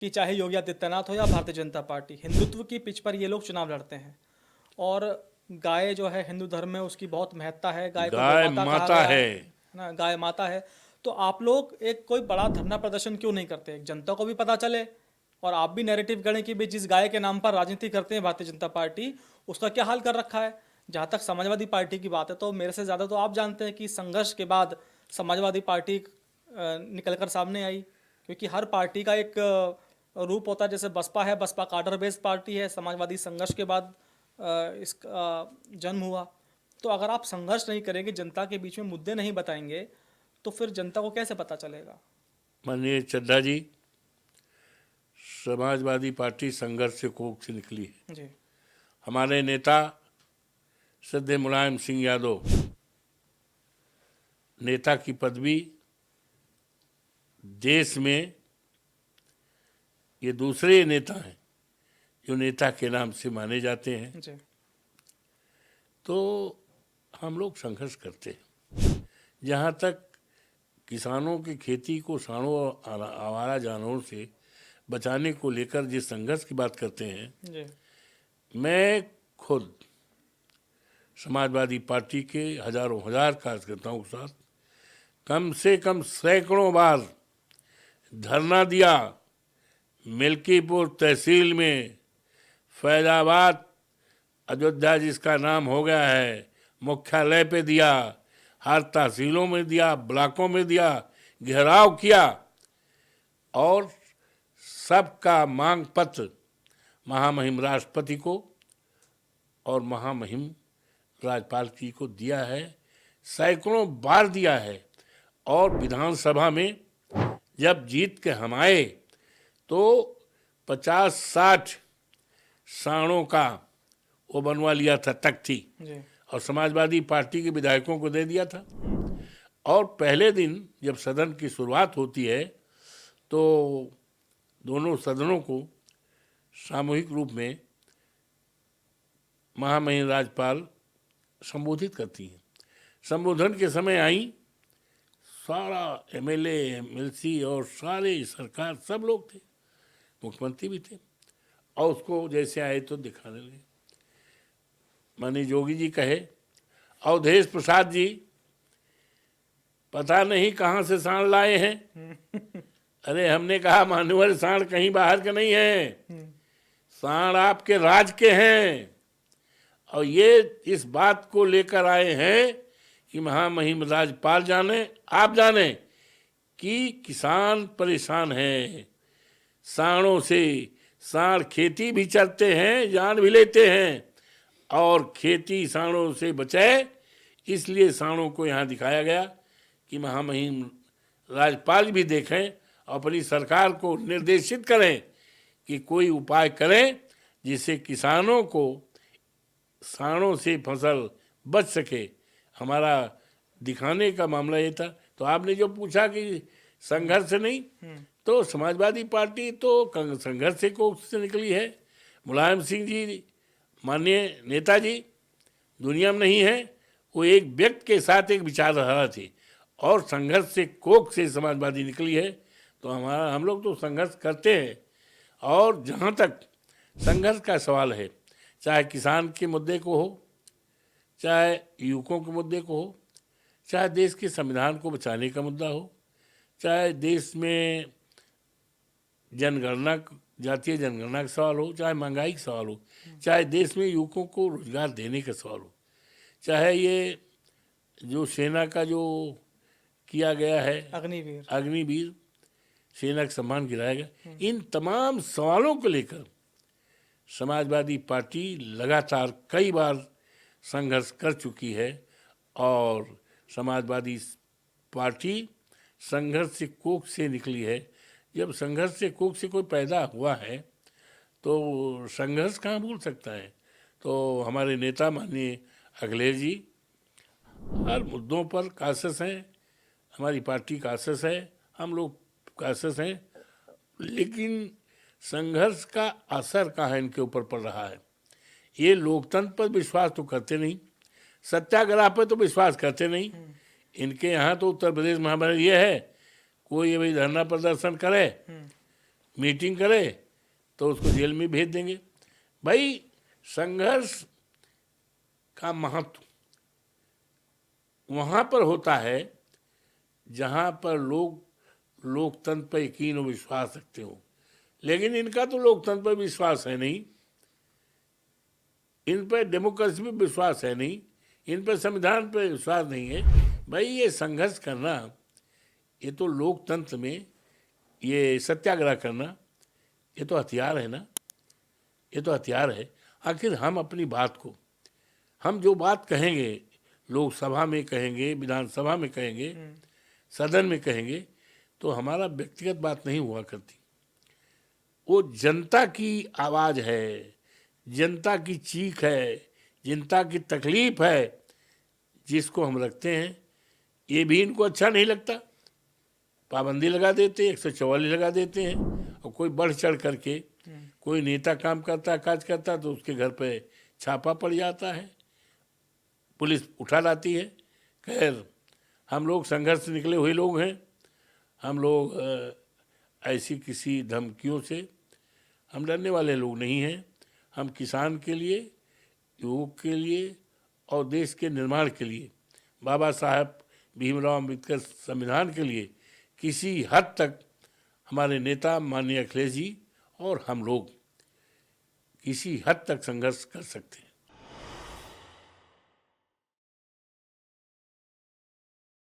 कि चाहे योगी आदित्यनाथ हो या भारतीय जनता पार्टी, हिंदुत्व की पिच पर ये लोग चुनाव लड़ते हैं। और गाय जो है हिंदू धर्म में उसकी बहुत महत्ता है, गाय को गाय गोमाता कहा माता गया है। है ना, गाय माता है। तो आप लोग एक कोई बड़ा धरना प्रदर्शन क्यों नहीं करते, जनता को भी पता चले और आप भी नैरेटिव गढ़ें कि भाई जिस गाय के नाम पर राजनीति करते हैं भारतीय जनता पार्टी, उसका क्या हाल कर रखा है। जहाँ तक समाजवादी पार्टी की बात है तो मेरे से ज़्यादा तो आप जानते हैं कि संघर्ष के बाद समाजवादी पार्टी निकल कर सामने आई। क्योंकि हर पार्टी का एक रूप होता है, जैसे बसपा है, बसपा काडर बेस्ड पार्टी है, समाजवादी संघर्ष के बाद इसका जन्म हुआ। तो अगर आप संघर्ष नहीं करेंगे, जनता के बीच में मुद्दे नहीं बताएंगे, तो फिर जनता को कैसे पता चलेगा। माननीय चड्ढा जी, समाजवादी पार्टी संघर्ष से कोख से निकली है। जी। हमारे नेता श्रद्धेय मुलायम सिंह यादव नेता की पदवी देश में ये दूसरे नेता हैं जो नेता के नाम से माने जाते हैं। जी। तो हम लोग संघर्ष करते हैं। जहाँ तक किसानों की खेती को सांडों और आवारा जानवरों से बचाने को लेकर जिस संघर्ष की बात करते हैं, जी। मैं खुद समाजवादी पार्टी के हजारों हजार कार्यकर्ताओं के साथ कम से कम सैकड़ों बार धरना दिया। मिल्कीपुर तहसील में, फैजाबाद अयोध्या जिसका नाम हो गया है, मुख्यालय पे दिया, हर तहसीलों में दिया, ब्लॉकों में दिया, घेराव किया और सबका मांग पत्र महामहिम राष्ट्रपति को और महामहिम राज्यपाल जी को दिया है। सैकड़ों बार दिया है। और विधानसभा में जब जीत के हम आए तो 50-60 सांडों का वो बनवा लिया था तख्ती, जी। और समाजवादी पार्टी के विधायकों को दे दिया था। और पहले दिन जब सदन की शुरुआत होती है तो दोनों सदनों को सामूहिक रूप में महामहिम राज्यपाल संबोधित करती हैं। संबोधन के समय आई, सारा एमएलए एमएलसी और सारे सरकार सब लोग थे, मुख्यमंत्री भी थे, और उसको जैसे आए तो दिखाने लगे। माननीय योगी जी कहे, अवधेश प्रसाद जी पता नहीं कहाँ से सांड लाए हैं। अरे हमने कहा मानवर सांड कहीं बाहर के नहीं है, सांड आपके राज के हैं। और ये इस बात को लेकर आए हैं कि महामहिम राज्यपाल जाने, आप जाने कि किसान परेशान हैं सांडों से। सांड खेती भी चलते हैं, जान भी लेते हैं, और खेती सांडों से बचाए, इसलिए सांडों को यहाँ दिखाया गया कि महामहिम राज्यपाल भी देखें, अपनी सरकार को निर्देशित करें कि कोई उपाय करें जिससे किसानों को सांडों से फसल बच सके। हमारा दिखाने का मामला ये था। तो आपने जो पूछा कि संघर्ष नहीं, तो समाजवादी पार्टी तो संघर्ष से निकली है। मुलायम सिंह जी माननीय नेताजी दुनिया में नहीं है, वो एक व्यक्ति के साथ एक विचारधारा थी और संघर्ष से कोख से समाजवादी निकली है। तो हम लोग तो संघर्ष करते हैं। और जहाँ तक संघर्ष का सवाल है, चाहे किसान के मुद्दे को हो, चाहे युवकों के मुद्दे को हो, चाहे देश के संविधान को बचाने का मुद्दा हो, चाहे देश में जनगणना, जातीय जनगणना का सवाल हो, चाहे महंगाई का सवाल हो, चाहे देश में युवकों को रोजगार देने का सवाल हो, चाहे ये जो सेना का जो किया गया है अग्निवीर सेना का सम्मान गिराया गया, इन तमाम सवालों को लेकर समाजवादी पार्टी लगातार कई बार संघर्ष कर चुकी है। और समाजवादी पार्टी संघर्ष से कोख से निकली है। जब संघर्ष से कोख से कोई पैदा हुआ है तो संघर्ष कहाँ भूल सकता है। तो हमारे नेता माननीय अखिलेश जी हर मुद्दों पर कासस हैं, हमारी पार्टी कासस है, हम लोग कासस हैं, लेकिन संघर्ष का असर कहाँ है इनके ऊपर पड़ रहा है। ये लोकतंत्र पर विश्वास तो करते नहीं, सत्याग्रह पर तो विश्वास करते नहीं। इनके यहाँ तो उत्तर प्रदेश में हमारा ये है, कोई भाई धरना प्रदर्शन करे, मीटिंग करे तो उसको जेल में भेज देंगे। भाई संघर्ष का महत्व वहाँ पर होता है जहाँ पर लोग लोकतंत्र पर यकीन और विश्वास रखते हो, लेकिन इनका तो लोकतंत्र पर विश्वास है नहीं, इन पर डेमोक्रेसी पे विश्वास है नहीं, इन पर संविधान पर विश्वास नहीं है। भाई ये संघर्ष करना, ये तो लोकतंत्र में ये सत्याग्रह करना, ये तो हथियार है ना, ये तो हथियार है। आखिर हम अपनी बात को, हम जो बात कहेंगे लोकसभा में कहेंगे, विधानसभा में कहेंगे, सदन में कहेंगे, तो हमारा व्यक्तिगत बात नहीं हुआ करती, वो जनता की आवाज़ है, जनता की चीख है, जनता की तकलीफ है, जिसको हम रखते हैं। ये भी इनको अच्छा नहीं लगता, पाबंदी लगा देते हैं, 144 लगा देते हैं, और कोई बढ़ चढ़ करके कोई नेता काम करता काज करता तो उसके घर पे छापा पड़ जाता है, पुलिस उठा लाती है। खैर, हम लोग संघर्ष से निकले हुए लोग हैं, हम लोग ऐसी किसी धमकियों से हम डरने वाले लोग नहीं हैं। हम किसान के लिए, युवक के लिए और देश के निर्माण के लिए, बाबा साहब भीमराव अम्बेडकर संविधान के लिए किसी हद तक हमारे नेता माननीय अखिलेश जी और हम लोग किसी हद तक संघर्ष कर सकते हैं।